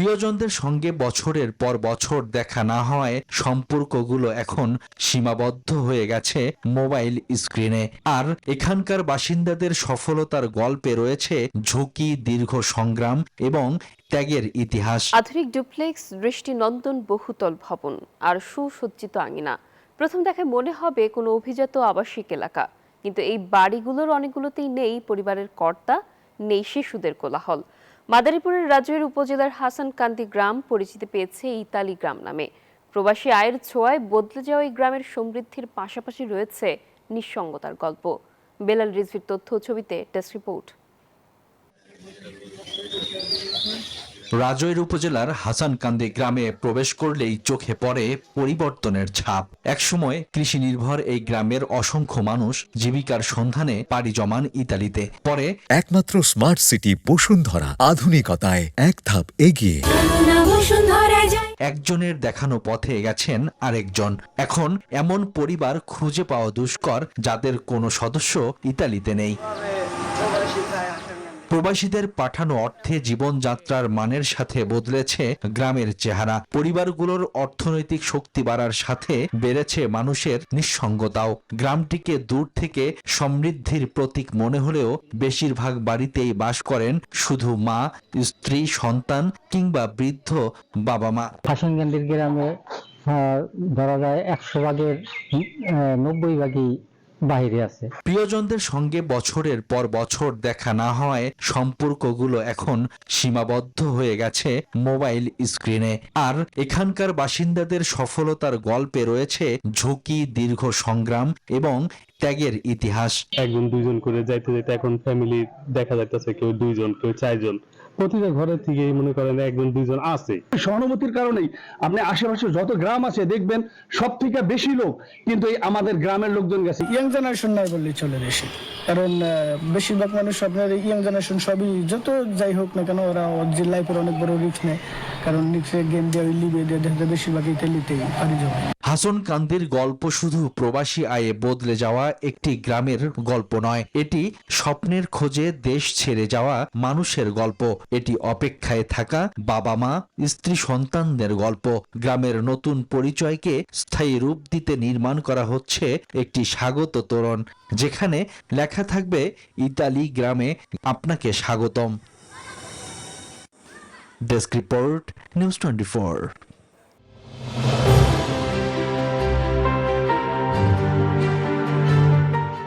প্রিয়জনদের সঙ্গে বছরের পর বছর দেখা না হওয়ায় সম্পর্কগুলো এখন সীমাবদ্ধ হয়ে গেছে মোবাইল স্ক্রিনে। আর এখানকার বাসিন্দাদের সফলতার গল্পে রয়েছে ঝুঁকি, দীর্ঘ সংগ্রাম এবং ত্যাগের ইতিহাস। আধুনিক ডুপ্লেক্স, দৃষ্টিনন্দন বহুতল ভবন আর সুসজ্জিত আঙিনা। প্রথম দেখায় মনে হবে কোনো অভিজাত আবাসিক এলাকা, কিন্তু এই বাড়িগুলোর অনেকগুলোতেই নেই পরিবারের কর্তা, নেই শিশুদের কোলাহল। মাদারীপুরের রাজৈর উপজেলার হাসানকান্দি গ্রাম পরিচিতি পেয়েছে ইতালি গ্রাম নামে। প্রবাসী আয়ের ছোঁয়ায় বদলে যাওয়া এই গ্রামের সমৃদ্ধির পাশাপাশি রয়েছে নিঃসঙ্গতার গল্প। বেলাল রিজভির তথ্য ছবিতে ডেস্ক রিপোর্ট। রাজৈর উপজেলার হাসানকান্দি গ্রামে প্রবেশ করলেই চোখে পড়ে পরিবর্তনের ছাপ। একসময় কৃষি নির্ভর এই গ্রামের অসংখ্য মানুষ জীবিকার সন্ধানে পাড়ি জমান ইতালিতে। পরে একমাত্র স্মার্ট সিটি বসুন্ধরা, আধুনিকতায় এক ধাপ এগিয়ে। একজনের দেখানো পথে গেছেন আরেকজন। এখন এমন পরিবার খুঁজে পাওয়া দুষ্কর যাদের কোনো সদস্য ইতালিতে নেই। প্রবাসীদের পাঠানো অর্থে জীবনযাত্রার মানের সাথে বদলেছে গ্রামের চেহারা। পরিবারগুলোর অর্থনৈতিক শক্তি বাড়ার সাথে বেড়েছে মানুষের নিঃসঙ্গতাও। গ্রামটিকে দূর থেকে সমৃদ্ধির প্রতীক মনে হলেও বেশিরভাগ বাড়িতেই বাস করেন শুধু মা, স্ত্রী, সন্তান কিংবা বৃদ্ধ বাবা মা। হাসানকান্দির গ্রামে ধরা যায় 100 ভাগের 90 ভাগই বাইরে আছে। প্রিয়জনদের সঙ্গে বছরের পর বছর দেখা না হওয়ায় সম্পর্কগুলো এখন সীমাবদ্ধ হয়ে গেছে মোবাইল স্ক্রিনে। আর এখানকার বাসিন্দাদের সফলতার গল্পে রয়েছে ঝুঁকি, দীর্ঘ সংগ্রাম এবং ত্যাগের ইতিহাস। একজন দুইজন করে যাইতে যাইতে এখন ফ্যামিলি দেখা যাইতেছে কেউ 2 জন, কেউ 4 জন। প্রতিটা ঘরে থেকে মনে করেন একজন দুইজন আছে। সহানুভূতির কারণেই আপনি আশেপাশে যত গ্রাম আছে দেখবেন সব থেকে বেশি লোক কিন্তু এই আমাদের গ্রামের লোকজন গেছে। ইয়াং জেনারেশন নাই বললেই চলে বেশি, কারণ বেশিরভাগ মানুষ আপনার ইয়াং জেনারেশন সবই যত যাই হোক না কেন ওরা ওদের লাইফের অনেক বড় রিস্ক নেয়, কারণ রিস্কে গেম দিয়ে লিবে দিয়ে দেখা যায় বেশিরভাগ ইতালিতেই পারি যাবে। হাসানকান্দির গল্প শুধু প্রবাসী আয়ে বদলে যাওয়া একটি গ্রামের গল্প নয়, এটি স্বপ্নের খোঁজে দেশ ছেড়ে যাওয়া মানুষের গল্প। এটি অপেক্ষায় থাকা বাবা মা, স্ত্রী, সন্তানদের গল্প। গ্রামের নতুন পরিচয়কে স্থায়ী রূপ দিতে নির্মাণ করা হচ্ছে একটি স্বাগত তোরণ, যেখানে লেখা থাকবে ইতালি গ্রামে আপনাকে স্বাগতম। Desk report, news 24।